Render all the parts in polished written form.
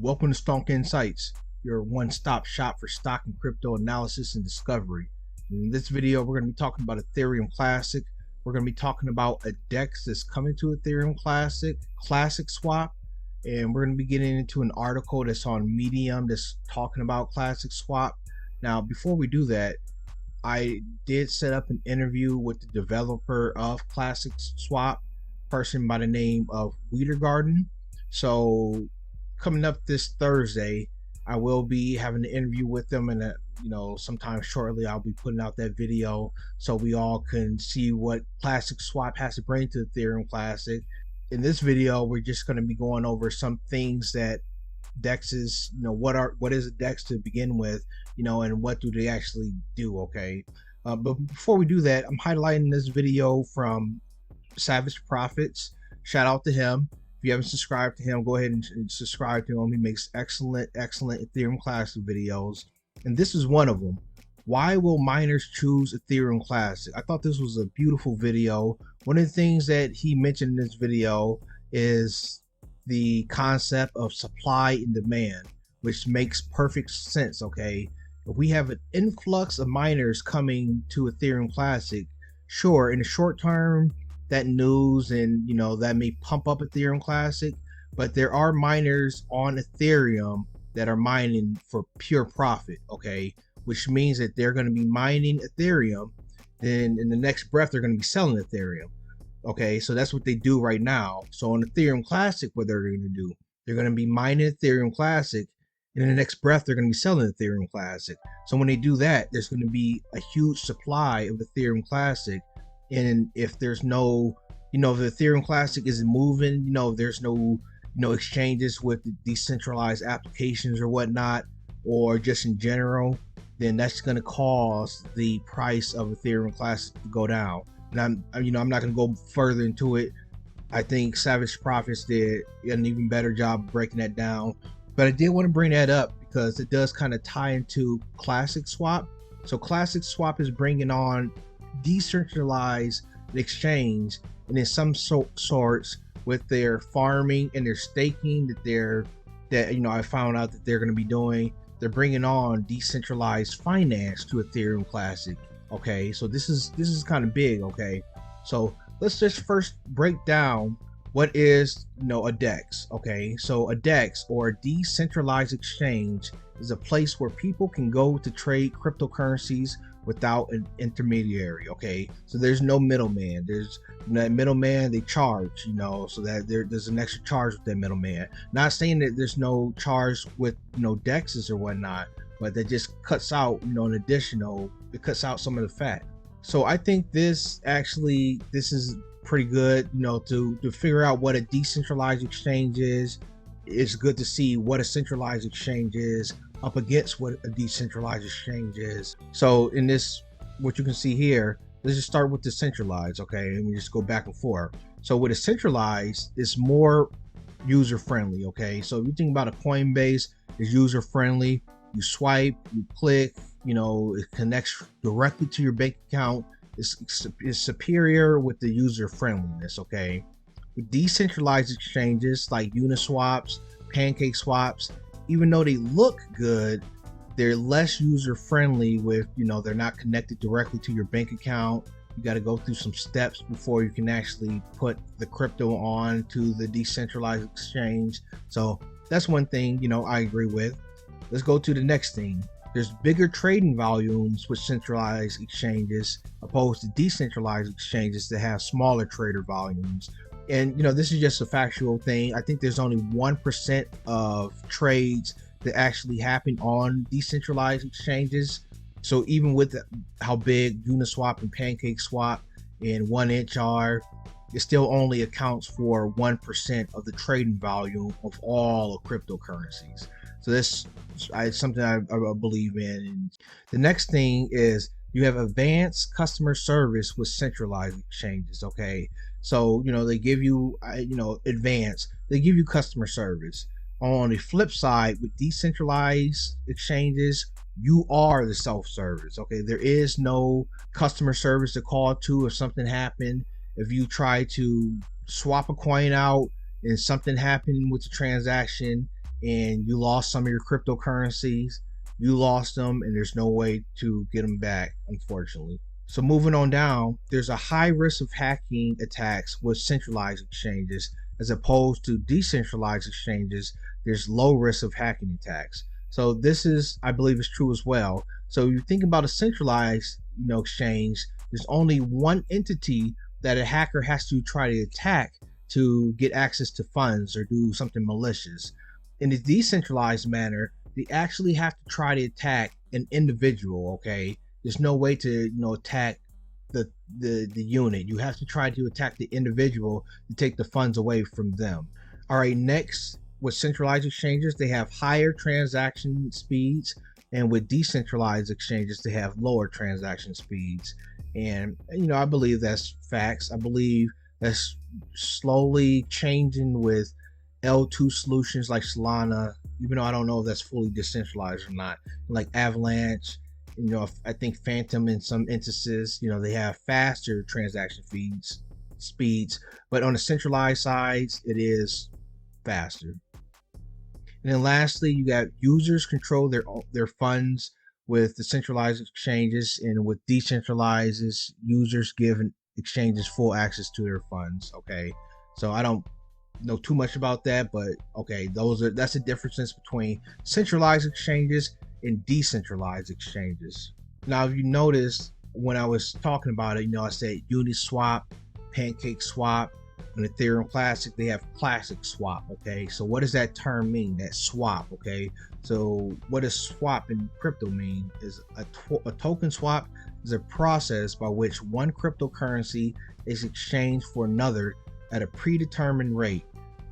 Welcome to Stonk Insights, your one-stop shop for stock and crypto analysis and discovery. In this video, we're going to be talking about Ethereum Classic. We're going to be talking about a DEX that's coming to Ethereum Classic, ClassicSwap, and we're going to be getting into an article that's on Medium that's talking about ClassicSwap. Now, before we do that, I did set up an interview with the developer of ClassicSwap, person by the name of Weedergarden. So coming up this Thursday, I will be having an interview with them, and sometime shortly I'll be putting out that video so we all can see what ClassicSwap has to bring to Ethereum Classic. In this video, we're just going to be going over some things that DEXs, what is a DEX to begin with, and what do they actually do, okay? But before we do that, I'm highlighting this video from Savage Profits. Shout out to him. If you haven't subscribed to him, go ahead and subscribe to him. He makes excellent Ethereum Classic videos. And this is one of them. Why will miners choose Ethereum Classic? I thought this was a beautiful video. One of the things that he mentioned in this video is the concept of supply and demand, which makes perfect sense, okay? If we have an influx of miners coming to Ethereum Classic, sure, in the short term, that news and that may pump up Ethereum Classic, but there are miners on Ethereum that are mining for pure profit, okay, which means that they're going to be mining Ethereum, then in the next breath they're going to be selling Ethereum, okay? So that's what they do right now. So on Ethereum Classic, what they're going to do, they're going to be mining Ethereum Classic, and in the next breath they're going to be selling Ethereum Classic. So when they do that, there's going to be a huge supply of Ethereum Classic. And if there's no, if the Ethereum Classic isn't moving, there's no, exchanges with the decentralized applications or whatnot, or just in general, then that's going to cause the price of Ethereum Classic to go down. And I'm not going to go further into it. I think Savage Profits did an even better job of breaking that down. But I did want to bring that up because it does kind of tie into ClassicSwap. So ClassicSwap is bringing on decentralized exchange, and in some sorts with their farming and their staking I found out that they're going to be doing. They're bringing on decentralized finance to Ethereum Classic. Okay, so this is kind of big. Okay, so let's just first break down what is a DEX. Okay, so a DEX, or a decentralized exchange, is a place where people can go to trade cryptocurrencies without an intermediary. Okay, so there's no middleman. There's that middleman, they charge, so that there's an extra charge with that middleman. Not saying that there's no charge with DEXs or whatnot, but that just cuts out it cuts out some of the fat. So I think this is pretty good, to figure out what a decentralized exchange is. It's good to see what a centralized exchange is up against what a decentralized exchange is. So in this, what you can see here, let's just start with the centralized, okay, and we just go back and forth. So with a centralized, it's more user friendly, okay? So if you think about a Coinbase, it's user friendly. You swipe, you click, it connects directly to your bank account. It's superior with the user friendliness, okay? With decentralized exchanges like Uniswaps, PancakeSwaps, even though they look good, they're less user friendly with, they're not connected directly to your bank account. You got to go through some steps before you can actually put the crypto on to the decentralized exchange. So that's one thing, I agree with. Let's go to the next thing. There's bigger trading volumes with centralized exchanges opposed to decentralized exchanges that have smaller trader volumes. And this is just a factual thing. I think there's only 1% of trades that actually happen on decentralized exchanges. So even with how big Uniswap and PancakeSwap and 1inch are, it still only accounts for 1% of the trading volume of all of cryptocurrencies. So this is something I believe in. And the next thing is you have advanced customer service with centralized exchanges, okay? So, they give you, advanced, they give you customer service. On the flip side, with decentralized exchanges, you are the self-service, okay? There is no customer service to call to if something happened. If you try to swap a coin out and something happened with the transaction and you lost some of your cryptocurrencies. You lost them, and there's no way to get them back, unfortunately. So moving on down, there's a high risk of hacking attacks with centralized exchanges, as opposed to decentralized exchanges. There's low risk of hacking attacks. So this is, I believe, is true as well. So you think about a centralized, exchange. There's only one entity that a hacker has to try to attack to get access to funds or do something malicious. In a decentralized manner, they actually have to try to attack an individual. Okay, there's no way to attack the unit. You have to try to attack the individual to take the funds away from them. All right, next, with centralized exchanges, they have higher transaction speeds, and with decentralized exchanges, they have lower transaction speeds. And I believe that's facts. I believe that's slowly changing with L2 solutions like Solana, even though I don't know if that's fully decentralized or not. Like Avalanche, I think Phantom in some instances, they have faster transaction speeds, but on the centralized sides, it is faster. And then lastly, you got users control their funds with the centralized exchanges, and with decentralized, users give exchanges full access to their funds. Okay, so I don't know too much about that, but okay, that's the difference between centralized exchanges and decentralized exchanges. Now, if you notice when I was talking about it, I said Uniswap, PancakeSwap, and Ethereum Classic, they have ClassicSwap. Okay, so what does that term mean? That swap. Okay, so what does swap in crypto mean? Is a token swap is a process by which one cryptocurrency is exchanged for another at a predetermined rate.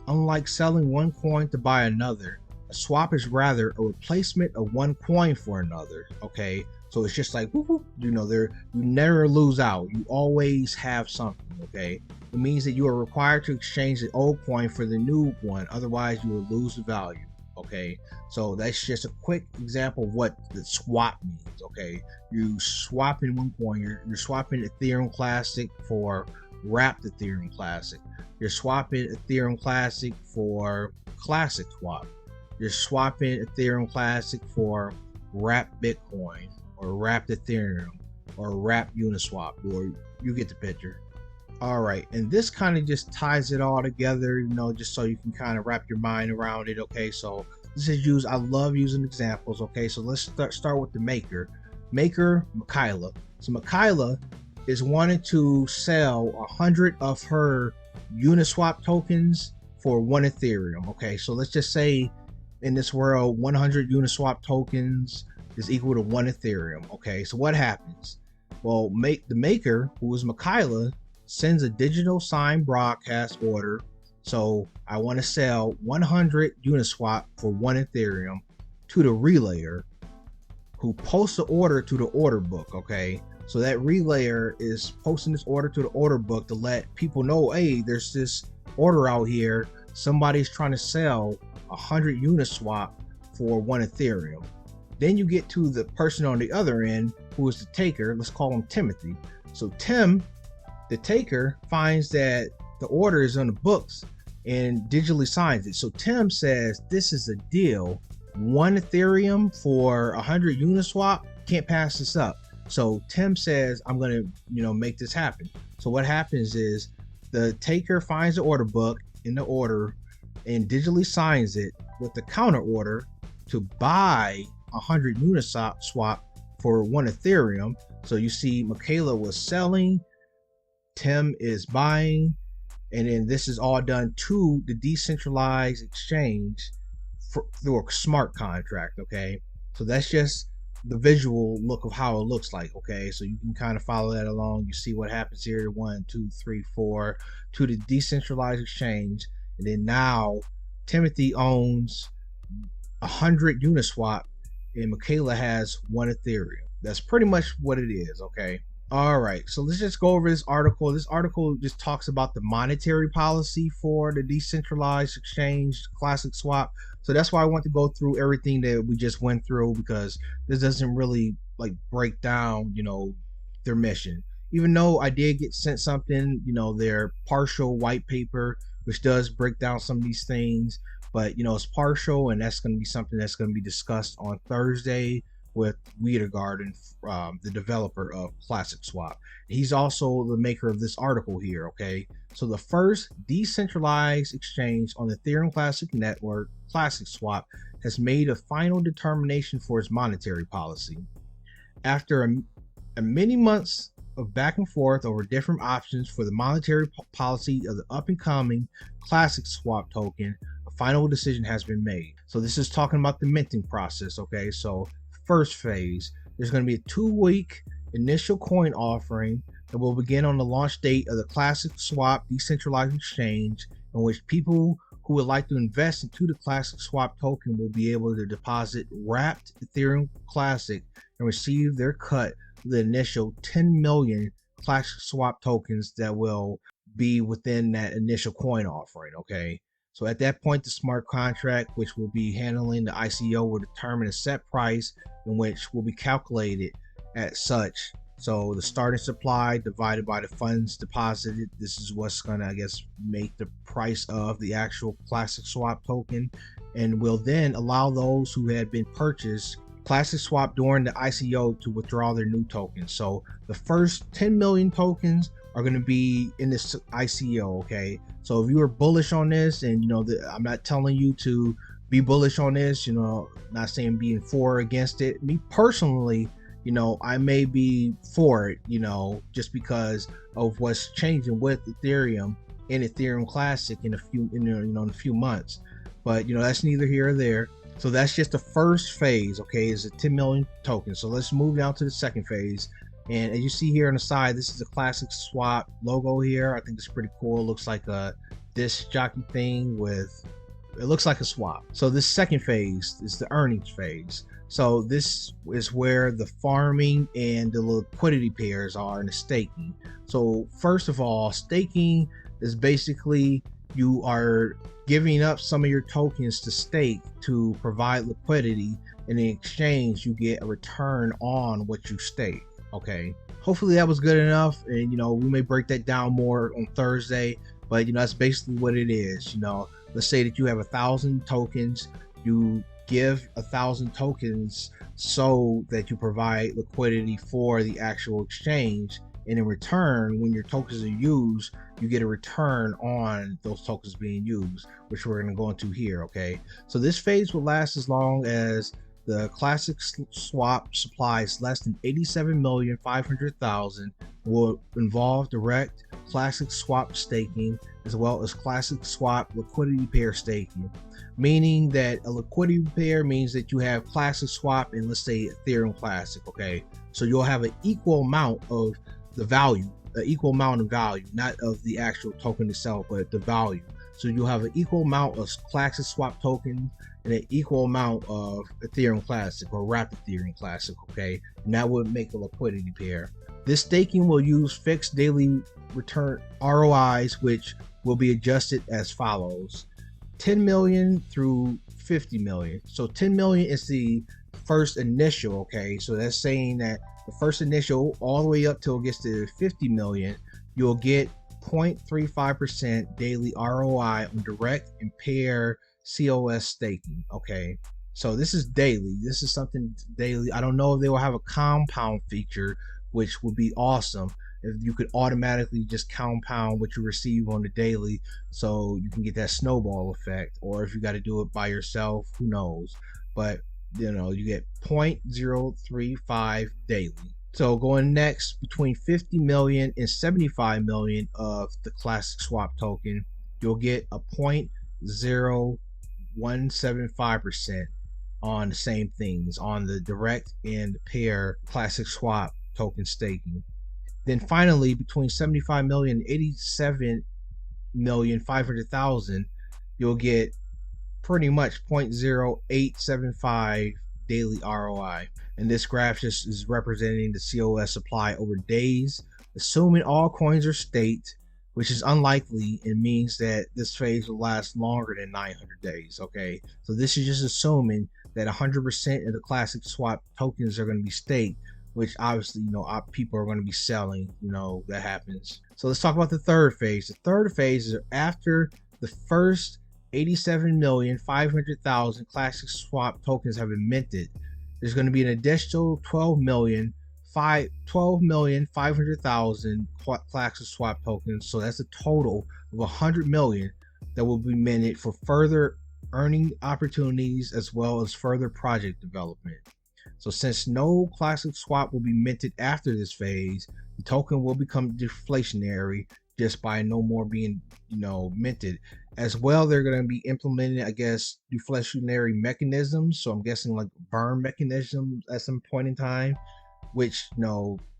Unlike selling one coin to buy another, a swap is rather a replacement of one coin for another. Okay, so it's just like you never lose out. You always have something. Okay, it means that you are required to exchange the old coin for the new one, otherwise you will lose the value. Okay, so that's just a quick example of what the swap means. Okay, you swapping one coin. You're swapping Ethereum Classic for wrapped Ethereum Classic. You're swapping Ethereum Classic for ClassicSwap. You're swapping Ethereum Classic for wrapped Bitcoin or wrapped Ethereum or wrapped Uniswap, or you get the picture. All right, and this kind of just ties it all together, just so you can kind of wrap your mind around it. Okay, so this is used. I love using examples. Okay, so let's start with the maker, Michaela. So Michaela is wanting to sell 100 of her Uniswap tokens for 1 Ethereum. Okay, so let's just say in this world, 100 Uniswap tokens is equal to 1 Ethereum. Okay, so what happens? Well, the maker, who is Michaela, sends a digital signed broadcast order. So I want to sell 100 Uniswap for 1 Ethereum to the relayer, who posts the order to the order book. Okay, so that relayer is posting this order to the order book to let people know, hey, there's this order out here. Somebody's trying to sell 100 Uniswap for 1 Ethereum. Then you get to the person on the other end, who is the taker. Let's call him Timothy. So Tim, the taker, finds that the order is on the books and digitally signs it. So Tim says, this is a deal. 1 Ethereum for 100 Uniswap, can't pass this up. So Tim says, I'm going to, make this happen. So what happens is the taker finds the order book in the order and digitally signs it with the counter order to buy 100 Uniswap for 1 Ethereum. So you see, Michaela was selling, Tim is buying, and then this is all done to the decentralized exchange through a smart contract. Okay, so that's just the visual look of how it looks like. Okay, so you can kind of follow that along. You see what happens here: 1, 2, 3, 4 to the decentralized exchange, and then now Timothy owns 100 Uniswap, and Michaela has 1 Ethereum. That's pretty much what it is. Okay. All right, so let's just go over this article. This article just talks about the monetary policy for the decentralized exchange, ClassicSwap. So that's why I want to go through everything that we just went through, because this doesn't really break down, their mission. Even though I did get sent something, their partial white paper, which does break down some of these things. but it's partial, and that's going to be something that's going to be discussed on Thursday with Wiedergarden, the developer of ClassicSwap. He's also the maker of this article here. Okay, so the first decentralized exchange on the Ethereum Classic network, ClassicSwap, has made a final determination for its monetary policy. After a many months of back and forth over different options for the monetary policy of the up-and-coming ClassicSwap token, a final decision has been made. So this is talking about the minting process. Okay, so first phase, there's going to be a 2-week initial coin offering that will begin on the launch date of the ClassicSwap decentralized exchange, in which people who would like to invest into the ClassicSwap token will be able to deposit wrapped Ethereum Classic and receive their cut of the initial 10 million ClassicSwap tokens that will be within that initial coin offering. Okay, so at that point, the smart contract, which will be handling the ICO, will determine a set price in which will be calculated as such. So the starting supply divided by the funds deposited, this is what's going to, I guess, make the price of the actual ClassicSwap token, and will then allow those who had been purchased ClassicSwap during the ICO to withdraw their new tokens. So the first 10 million tokens are going to be in this ICO. Okay, so if you were bullish on this, and I'm not telling you to be bullish on this, not saying being for or against it. Me personally, I may be for it, just because of what's changing with Ethereum and Ethereum Classic in a few months. But that's neither here or there. So that's just the first phase. Okay, is a 10 million tokens. So let's move down to the second phase. And as you see here on the side, this is a ClassicSwap logo here. I think it's pretty cool. It looks like a disc jockey thing it looks like a swap. So this second phase is the earnings phase. So this is where the farming and the liquidity pairs are, and the staking. So first of all, staking is basically you are giving up some of your tokens to stake to provide liquidity, and in exchange you get a return on what you stake. Okay, hopefully that was good enough, and we may break that down more on Thursday, but that's basically what it is. Let's say that you have 1,000 tokens, you give 1,000 tokens so that you provide liquidity for the actual exchange, and in return, when your tokens are used, you get a return on those tokens being used, which we're going to go into here. Okay, so this phase will last as long as the ClassicSwap supplies less than 87,500,000, will involve direct ClassicSwap staking as well as ClassicSwap liquidity pair staking, meaning that a liquidity pair means that you have ClassicSwap and, let's say, Ethereum Classic. Okay, so you'll have an equal amount of the value, not of the actual token itself, but the value. So you'll have an equal amount of ClassicSwap token and an equal amount of Ethereum Classic or wrapped Ethereum Classic. Okay, and that would make a liquidity pair. This staking will use fixed daily return ROIs, which will be adjusted as follows: 10 million through 50 million. So 10 million is the first initial. Okay, so that's saying that the first initial all the way up till it gets to 50 million, you'll get 0.35% daily ROI on direct and pair CLS staking. Okay, so this is daily. This is something daily. I don't know if they will have a compound feature, which would be awesome if you could automatically just compound what you receive on the daily, so you can get that snowball effect. Or if you got to do it by yourself, who knows? But you get 0.035 daily. So going next, between 50 million and 75 million of the ClassicSwap token, you'll get a 0.0175% on the same things, on the direct and pair ClassicSwap token staking. Then finally, between 75 million and 87,500,000, you'll get pretty much 0.0875 daily ROI. And this graph just is representing the CLS supply over days, assuming all coins are staked, which is unlikely, and means that this phase will last longer than 900 days. Okay, so this is just assuming that 100% of the ClassicSwap tokens are going to be staked, which obviously, people are going to be selling, that happens. So let's talk about the third phase. The third phase is after the first 87,500,000 ClassicSwap tokens have been minted. There's going to be an additional 12,500,000 ClassicSwap tokens. So that's a total of 100 million that will be minted for further earning opportunities as well as further project development. So since no ClassicSwap will be minted after this phase, the token will become deflationary just by no more being, minted. As well, they're going to be implementing, I guess, deflationary mechanisms. So I'm guessing like burn mechanisms at some point in time, which,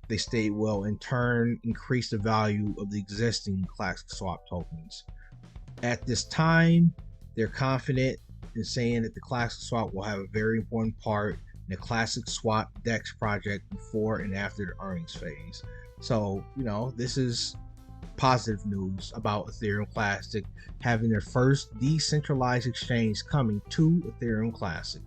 they state will in turn increase the value of the existing ClassicSwap tokens. At this time, they're confident in saying that the ClassicSwap will have a very important part in the ClassicSwap DEX project before and after the earnings phase. So, this is positive news about Ethereum Classic having their first decentralized exchange coming to Ethereum Classic.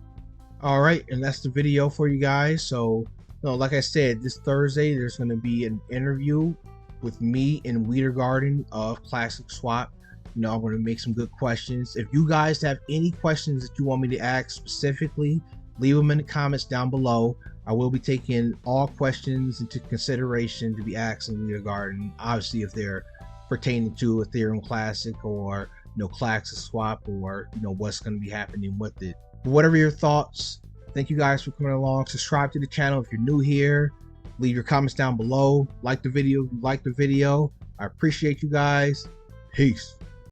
All right, and that's the video for you guys. So, like I said, this Thursday there's going to be an interview with me and Wiedergarden of ClassicSwap. I'm going to make some good questions. If you guys have any questions that you want me to ask specifically, leave them in the comments down below. I will be taking all questions into consideration to be asked in Wiedergarden, obviously if they're pertaining to Ethereum Classic or ClassicSwap or what's going to be happening with it. But whatever your thoughts, thank you guys for coming along. Subscribe to the channel if you're new here. Leave your comments down below. Like the video if you like the video. I appreciate you guys. Peace.